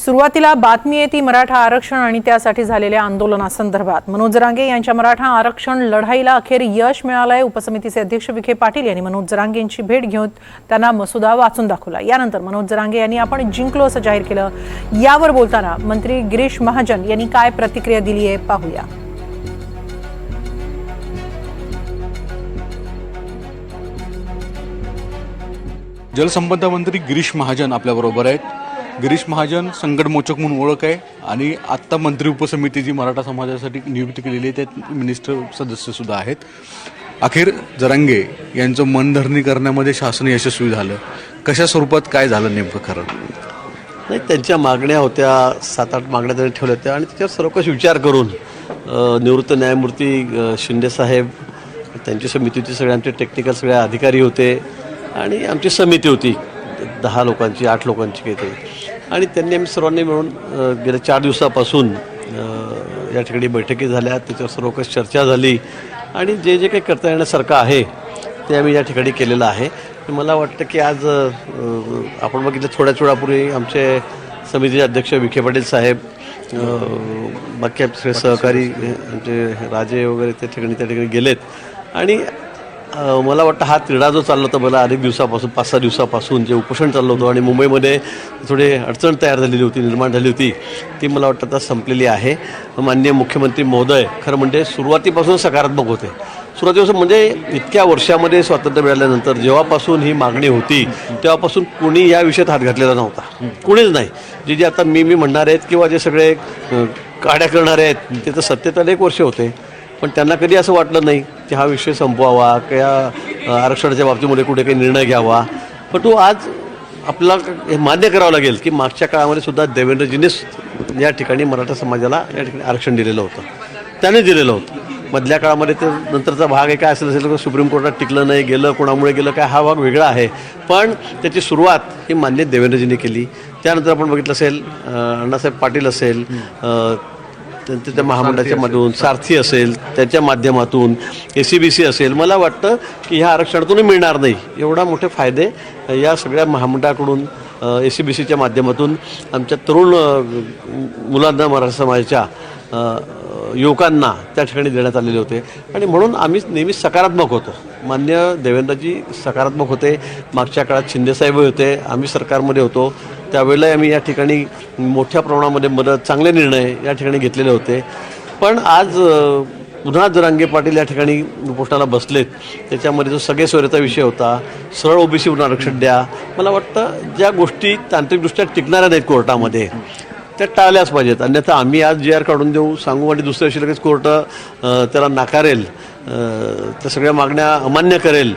सुरुवातीला बातमी येते मराठा आरक्षण आणि त्यासाठी झालेल्या आंदोलनासंदर्भात। मनोज जरांगे यांच्या मराठा आरक्षण लढाईला अखेर यश मिळालंय। उपसमितीचे अध्यक्ष विखे पाटील यांनी मनोज जरांगेंची भेट घेऊन त्यांना मसुदा वाचून दाखवला। यानंतर मनोज जरांगे यांनी आपण जिंकलो असं जाहीर केलं। यावर बोलताना मंत्री गिरीश महाजन यांनी काय प्रतिक्रिया दिली आहे पाहूया। जलसंपदा मंत्री गिरीश महाजन आपल्याबरोबर आहेत। गिरीश महाजन संकटमोचक म्हणून ओळख आहे आणि आत्ता मंत्री उपसमितीची मराठा समाजासाठी नियुक्ती केलेली आहे, त्यात मिनिस्टर सदस्य सुद्धा आहेत। अखेर जरांगे यांचं मनधरणी करण्यामध्ये शासन यशस्वी झालं। कशा स्वरूपात काय झालं नेमकं खरं? नाही, त्यांच्या मागण्या होत्या, 7-8 मागण्या त्यांनी ठेवल्या होत्या आणि त्याच्यावर सर्वकष विचार करून निवृत्त न्यायमूर्ती शिंदेसाहेब, त्यांची समितीचे सगळे आमचे टेक्निकल सगळे अधिकारी होते आणि आमची समिती होती 10 लोकांची 8 लोकांची काही ते, आणि त्यांनी आम्ही सर्वांनी मिळून गेल्या 4 दिवसापासून या ठिकाणी बैठकी झाल्या, त्याच्यावर सर्वकष चर्चा झाली आणि जे जे काही करता येण्यासारखं आहे ते आम्ही या ठिकाणी केलेलं आहे। मला वाटतं की आज आपण बघितलं थोड्याच वेळापूर्वी आमचे समितीचे अध्यक्ष विखे पाटील साहेब, बाकी आमचे सहकारी आमचे राजे वगैरे त्या ठिकाणी गेलेत आणि मला वाटतं हा तिढा जो चालला होता मला अनेक दिवसापासून 5-6 दिवसापासून जे उपोषण चाललं होतं आणि मुंबईमध्ये थोडे अडचण तयार झालेली होती, निर्माण झाली होती, ती मला वाटतं आता संपलेली आहे। माननीय मुख्यमंत्री महोदय खरं म्हणजे सुरुवातीपासून सकारात्मक होते। सुरुवातीपासून म्हणजे इतक्या वर्षामध्ये स्वातंत्र्य मिळाल्यानंतर जेव्हापासून ही मागणी होती तेव्हापासून कोणी या विषयात हात घातलेला नव्हता, कोणीच नाही। जे आता मी म्हणणार आहेत किंवा जे सगळे काड्या करणारे आहेत ते तर सत्तेत अनेक वर्ष होते, पण त्यांना कधी असं वाटलं नाही की हा विषय संपवावा किंवा आरक्षणाच्या बाबतीमध्ये कुठे काही निर्णय घ्यावा। पण तो आज आपल्याला हे मान्य करावं लागेल की मागच्या काळामध्ये सुद्धा देवेंद्रजींनीच या ठिकाणी मराठा समाजाला या ठिकाणी आरक्षण दिलेलं होतं, त्याने दिलेलं होतं। मधल्या काळामध्ये ते नंतरचा भाग आहे काय असेल सुप्रीम कोर्टात टिकलं नाही, गेलं कोणामुळे गेलं काय, हा भाग वेगळा आहे, पण त्याची सुरुवात ही मान्य देवेंद्रजींनी केली। त्यानंतर आपण बघितलं असेल अण्णासाहेब पाटील असेल, त्या महामंडळाच्या माध्यमातून सारथी असेल, त्याच्या माध्यमातून ACBC असेल, मला वाटतं की ह्या आरक्षणातून मिळणार नाही एवढा मोठे फायदे या सगळ्या महामंडळाकडून ACBCच्या माध्यमातून आमच्या तरुण मुलांना मराठा समाजाच्या युवकांना त्या ठिकाणी देण्यात आलेले होते आणि म्हणून आम्ही नेहमी सकारात्मक होतो। मान्य देवेंद्रजी सकारात्मक होते, मागच्या काळात शिंदेसाहेब होते, आम्ही सरकारमध्ये होतो, त्यावेळेला आम्ही या ठिकाणी मोठ्या प्रमाणामध्ये मदत चांगले निर्णय या ठिकाणी घेतलेले होते। पण आज पुन्हा जरांगे पाटील या ठिकाणी उपोषणाला बसलेत, त्याच्यामध्ये जो सगळे सोयरेचा विषय होता, सरळ OBC म्हणून आरक्षण द्या, मला वाटतं ज्या गोष्टी तांत्रिकदृष्ट्या टिकणाऱ्या नाहीत कोर्टामध्ये त्या टाळल्याच पाहिजेत। अन्यथा आम्ही आज GR काढून देऊ सांगू आणि दुसऱ्या दिवशी लगेच कोर्ट त्याला नाकारेल, त्या सगळ्या मागण्या अमान्य करेल,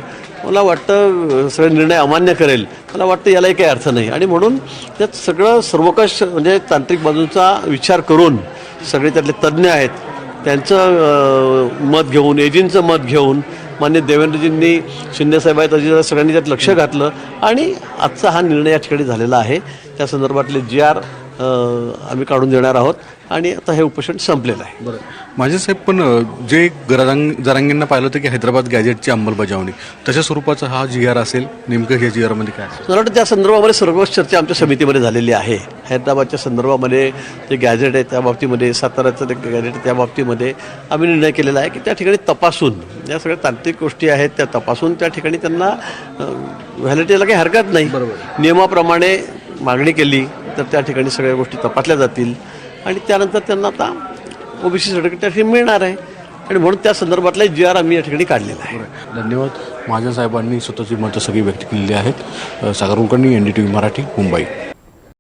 मला वाटतं सगळे निर्णय अमान्य करेल, मला वाटतं यालाही काही अर्थ नाही। आणि म्हणून त्यात सगळं सर्वकष म्हणजे तांत्रिक बाजूंचा विचार करून सगळे त्यातले तज्ज्ञ आहेत त्यांचं मत घेऊन, एजींचं मत घेऊन मान्य देवेंद्रजींनी, शिंदेसाहेब आहेत, अजित सगळ्यांनी त्यात लक्ष घातलं आणि आजचा हा निर्णय या ठिकाणी झालेला आहे। त्या संदर्भातले GR आम्ही काढून देणार आहोत आणि आता हे उपोषण संपलेलं आहे। बरं, माझे साहेब, पण जे जरांगेंना पाहिलं होतं की हैदराबाद गॅजेटची अंमलबजावणी तशा स्वरूपाचा हा GR असेल, नेमकं ह्या GR मध्ये काय असेल? मला वाटतं त्या संदर्भामध्ये सर्व चर्चा आमच्या समितीमध्ये झालेली आहे। हैदराबादच्या संदर्भामध्ये जे गॅजेट आहे त्या बाबतीमध्ये, साताऱ्याचं ते गॅजेट त्या बाबतीमध्ये आम्ही निर्णय केलेला आहे की त्या ठिकाणी तपासून या सगळ्या तांत्रिक गोष्टी आहेत त्या तपासून त्या ठिकाणी त्यांना व्हॅलिडिटीला काही हरकत नाही, नियमाप्रमाणे मागणी केली तर त्या ठिकाणी सगळ्या गोष्टी तपासल्या जातील आणि त्यानंतर त्यांना आता OBC सर्टिफिकेट त्या ठिकाणी मिळणार आहे आणि म्हणून त्या संदर्भातला GR आम्ही या ठिकाणी काढलेला आहे। धन्यवाद। महाजन साहेबांनी स्वतःची मतं सगळी व्यक्त केलेली आहेत। सागर कुलकर्णी, NDTV मराठी, मुंबई।